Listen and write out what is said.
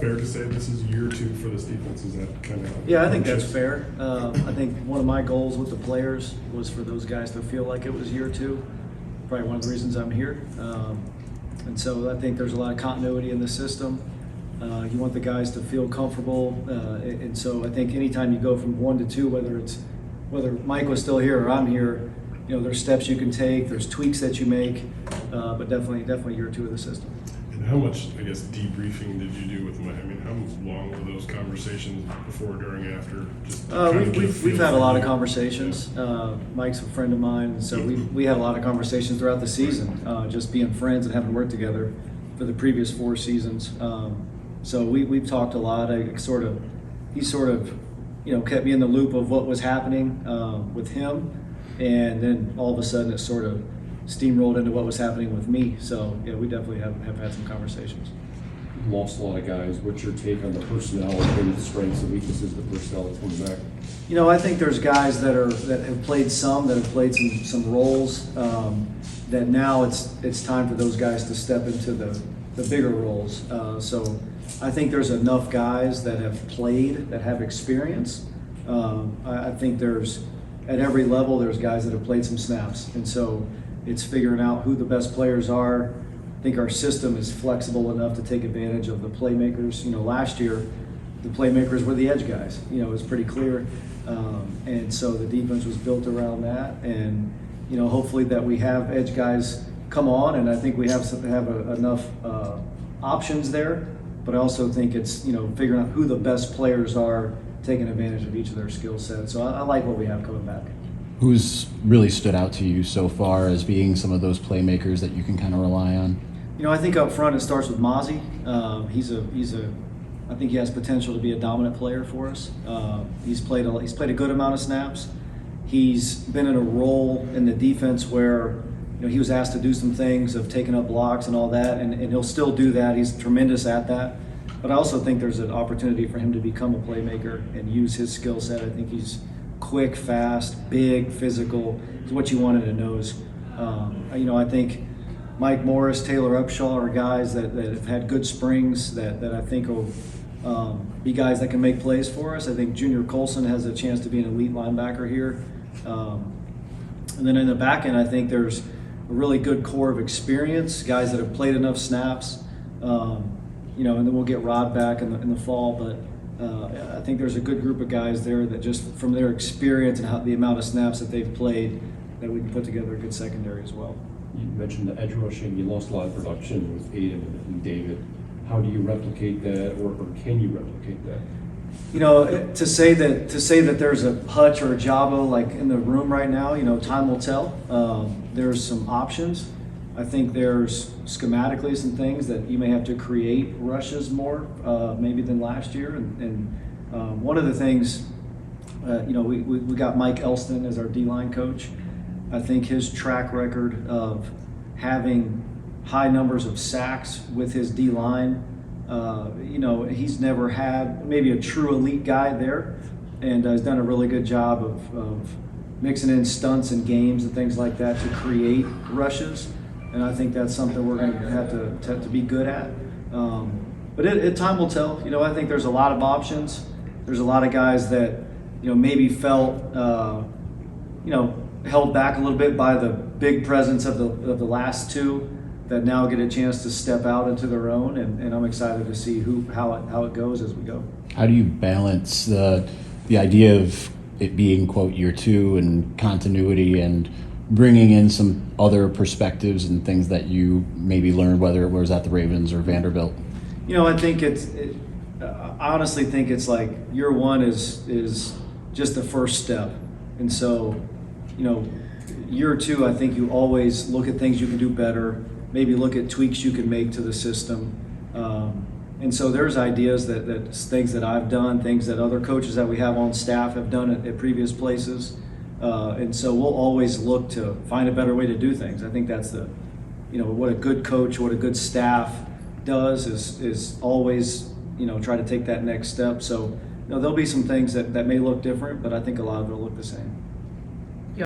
fair to say this is year 2 for this defense? Is that kind of? Yeah, I think that's fair. I think one of my goals with the players was for those guys to feel like it was year 2. Probably one of the reasons I'm here. And so I think there's a lot of continuity in the system. You want the guys to feel comfortable. And so I think anytime you go from 1 to 2, whether Mike was still here or I'm here, there's steps you can take, there's tweaks that you make, but definitely year 2 of the system. And how much, I guess, debriefing did you do with Mike? I mean, how long were those conversations before, during, after? Just we've had a lot of conversations. Mike's a friend of mine, and so we had a lot of conversations throughout the season, just being friends and having worked together for the previous 4 seasons. So we've talked a lot. He sort of kept me in the loop of what was happening with him, and then all of a sudden it sort of steamrolled into what was happening with me. So yeah, we definitely have had some conversations. You lost a lot of guys. What's your take on the personnel, maybe the strengths and weaknesses of the personnel that's coming back? I think there's guys that have played some roles that now it's time for those guys to step into the bigger roles. So I think there's enough guys that have played, that have experience. I think at every level there's guys that have played some snaps, and so it's figuring out who the best players are. I think our system is flexible enough to take advantage of the playmakers. Last year the playmakers were the edge guys. It was pretty clear, and so the defense was built around that. And hopefully that we have edge guys come on, and I think we have enough options there. But I also think it's figuring out who the best players are, taking advantage of each of their skill sets. So I like what we have coming back. Who's really stood out to you so far as being some of those playmakers that you can kind of rely on? I think up front it starts with Mozzie. I think he has potential to be a dominant player for us. He's played a good amount of snaps. He's been in a role in the defense where he was asked to do some things of taking up blocks and all that, and he'll still do that. He's tremendous at that. But I also think there's an opportunity for him to become a playmaker and use his skill set. I think he's quick, fast, big, physical. It's what you want in a nose. I think Mike Morris, Taylor Upshaw are guys that have had good springs that I think will be guys that can make plays for us. I think Junior Colson has a chance to be an elite linebacker here. And then in the back end, I think there's a really good core of experience, guys that have played enough snaps. And then we'll get Rod back in the fall. But I think there's a good group of guys there that just from their experience and the amount of snaps that they've played, that we can put together a good secondary as well. You mentioned the edge rushing. You lost a lot of production with Aiden and David. How do you replicate that, or can you replicate that? To say that there's a Hutch or a Jabo like in the room right now, time will tell. There's some options. I think there's schematically some things that you may have to create rushes more, maybe than last year. And one of the things, we got Mike Elston as our D-line coach. I think his track record of having high numbers of sacks with his D-line, he's never had maybe a true elite guy there, and has done a really good job of mixing in stunts and games and things like that to create rushes. And I think that's something we're going to have to be good at. But time will tell. I think there's a lot of options. There's a lot of guys that, maybe felt, held back a little bit by the big presence of the last 2 that now get a chance to step out into their own. And I'm excited to see how it goes as we go. How do you balance the idea of it being, quote, year 2 and continuity and bringing in some other perspectives and things that you maybe learned, whether it was at the Ravens or Vanderbilt? I think I honestly think it's like year 1 is just the first step. And so, year 2, I think you always look at things you can do better, maybe look at tweaks you can make to the system. And so there's ideas that things that I've done, things that other coaches that we have on staff have done at previous places. And so we'll always look to find a better way to do things. I think that's what a good coach, what a good staff does is always, try to take that next step. So, there'll be some things that may look different, but I think a lot of it will look the same.